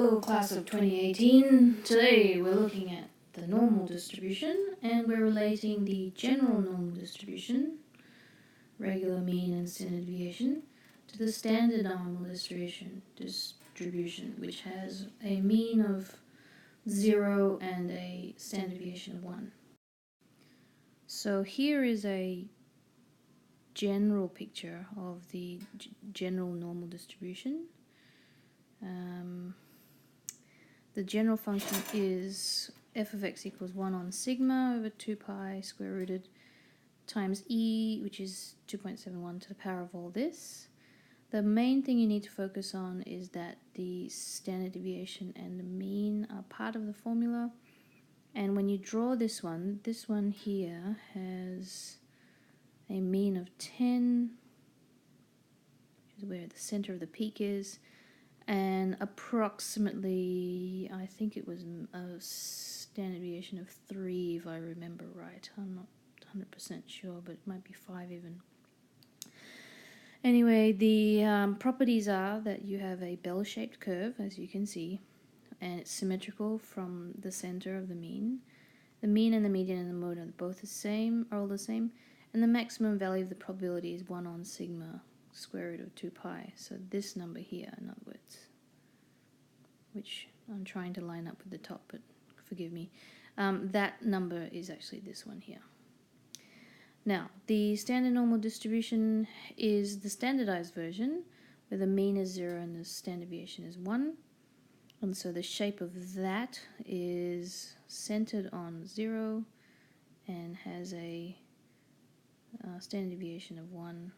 Hello class of 2018. Today we're looking at the normal distribution and we're relating the general normal distribution, regular mean and standard deviation, to the standard normal distribution, which has a mean of 0 and a standard deviation of 1. So here is a general picture of the general normal distribution. The general function is f of x equals 1 on sigma over 2 pi square rooted times e, which is 2.71 to the power of all this. The main thing you need to focus on is that the standard deviation and the mean are part of the formula. And when you draw this one here has a mean of 10, which is where the center of the peak is, and approximately, I think it was a standard deviation of 3 if I remember right. I'm not 100% sure, but it might be 5 even. Anyway, the properties are that you have a bell-shaped curve, as you can see, and it's symmetrical from the center of the mean. The mean and the median and the mode are both all the same, and the maximum value of the probability is 1 on sigma square root of 2 pi. So this number here, in other words, which I'm trying to line up with the top, but forgive me, that number is actually this one here. Now, the standard normal distribution is the standardized version, where the mean is 0 and the standard deviation is 1. And so the shape of that is centered on 0 and has a standard deviation of 1,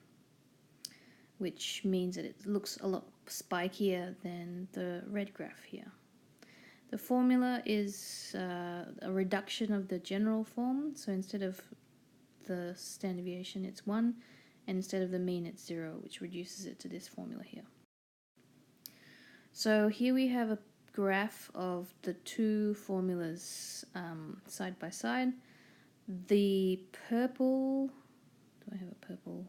which means that it looks a lot spikier than the red graph here. The formula is a reduction of the general form, so instead of the standard deviation it's 1, and instead of the mean it's 0, which reduces it to this formula here. So here we have a graph of the two formulas side by side. The purple, do I have a purple?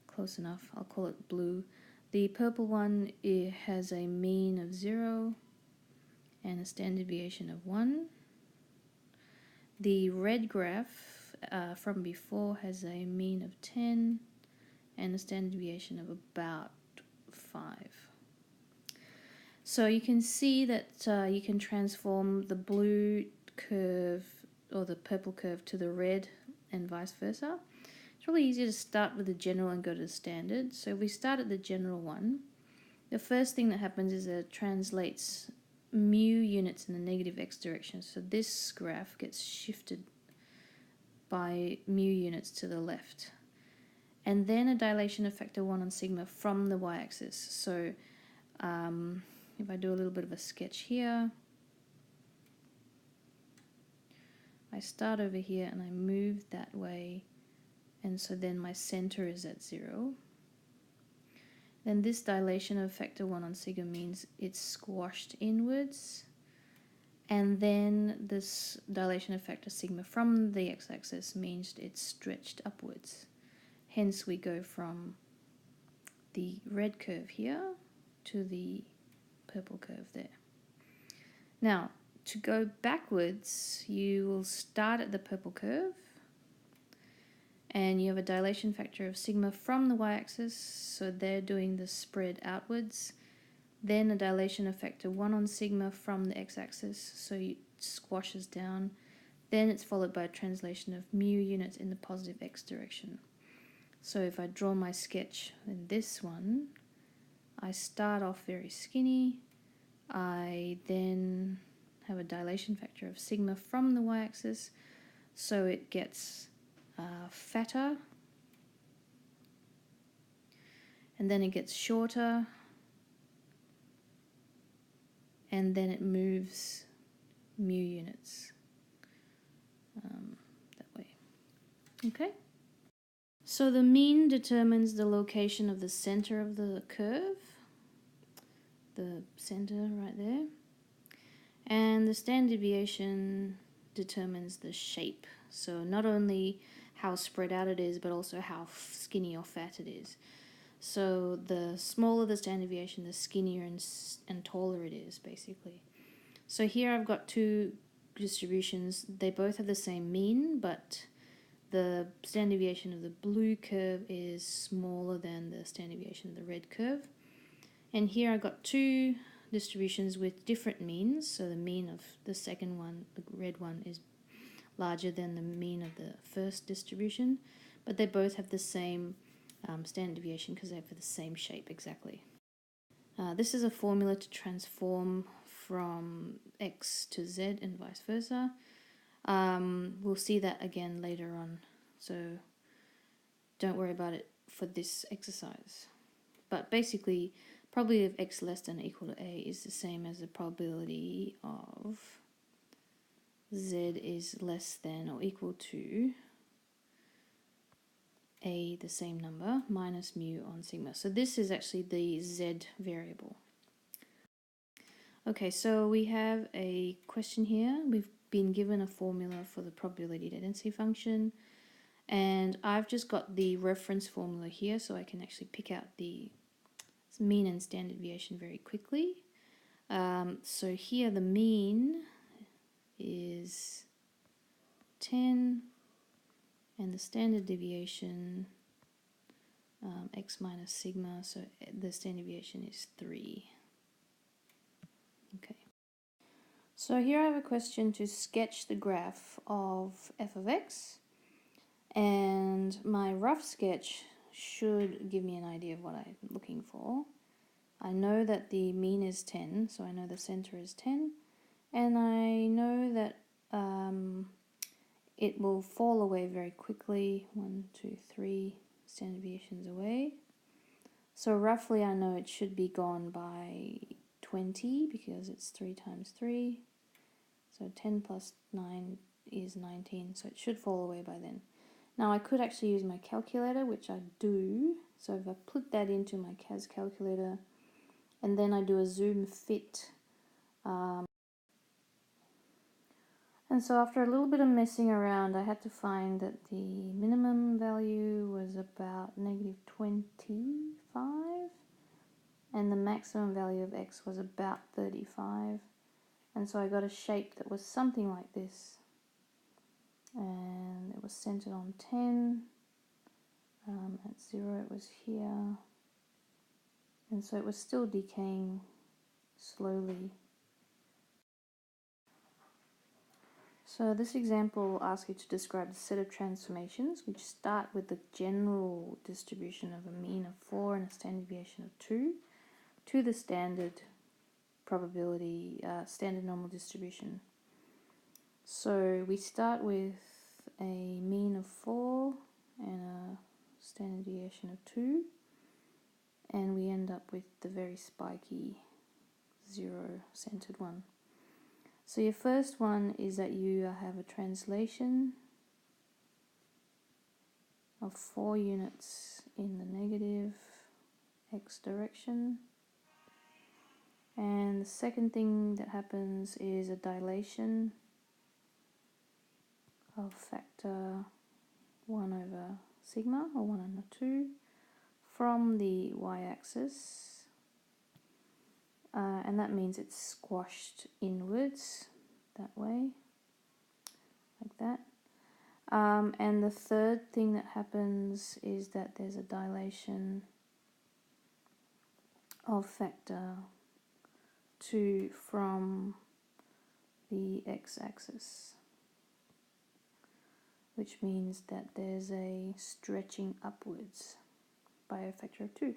Close enough, I'll call it blue. The purple one, it has a mean of 0 and a standard deviation of 1. The red graph from before has a mean of 10 and a standard deviation of about 5. So you can see that you can transform the blue curve or the purple curve to the red and vice versa. It's really easy to start with the general and go to the standard. So if we start at the general one, the first thing that happens is it translates mu units in the negative x direction. So this graph gets shifted by mu units to the left. And then a dilation of factor 1 on sigma from the y-axis. So if I do a little bit of a sketch here, I start over here and I move that way, and so then my center is at 0. Then this dilation of factor 1 on sigma means it's squashed inwards, and then this dilation of factor sigma from the x-axis means it's stretched upwards. Hence we go from the red curve here to the purple curve there. Now, to go backwards, you will start at the purple curve, and you have a dilation factor of sigma from the y-axis, so they're doing the spread outwards. Then a dilation of factor 1 on sigma from the x-axis, so it squashes down. Then it's followed by a translation of mu units in the positive x direction. So if I draw my sketch in this one, I start off very skinny. I then have a dilation factor of sigma from the y-axis, so it gets fatter, and then it gets shorter, and then it moves mu units that way. Okay? So the mean determines the location of the center of the curve, the center right there, and the standard deviation determines the shape. So not only how spread out it is, but also how skinny or fat it is. So the smaller the standard deviation, the skinnier and taller it is, basically. So here I've got two distributions. They both have the same mean, but the standard deviation of the blue curve is smaller than the standard deviation of the red curve. And here I've got two distributions with different means. So the mean of the second one, the red one, is larger than the mean of the first distribution, but they both have the same standard deviation because they have the same shape exactly. This is a formula to transform from x to z and vice versa. We'll see that again later on, so don't worry about it for this exercise. But basically, probability of x less than or equal to a is the same as the probability of z is less than or equal to a, the same number, minus mu on sigma. So this is actually the z variable. Okay, so we have a question here. We've been given a formula for the probability density function, and I've just got the reference formula here so I can actually pick out the mean and standard deviation very quickly. So here the mean is 10 and the standard deviation x minus sigma, so the standard deviation is 3. Okay. So here I have a question to sketch the graph of f of x, and my rough sketch should give me an idea of what I'm looking for. I know that the mean is 10, so I know the center is 10, and I know that it will fall away very quickly, 1, 2, 3 standard deviations away. So roughly I know it should be gone by 20 because it's 3 times 3. So 10 plus 9 is 19, so it should fall away by then. Now I could actually use my calculator, which I do. So if I put that into my CAS calculator and then I do a zoom fit, and so after a little bit of messing around, I had to find that the minimum value was about negative 25 and the maximum value of x was about 35. And so I got a shape that was something like this. And it was centered on 10. At 0 it was here. And so it was still decaying slowly. So this example will ask you to describe the set of transformations which start with the general distribution of a mean of 4 and a standard deviation of 2 to the standard probability, standard normal distribution. So we start with a mean of 4 and a standard deviation of 2, and we end up with the very spiky 0 centered one. So your first one is that you have a translation of 4 units in the negative x direction. And the second thing that happens is a dilation of factor 1 over sigma, or 1 over 2, from the y-axis. And that means it's squashed inwards that way, like that. And the third thing that happens is that there's a dilation of factor 2 from the x-axis, which means that there's a stretching upwards by a factor of 2.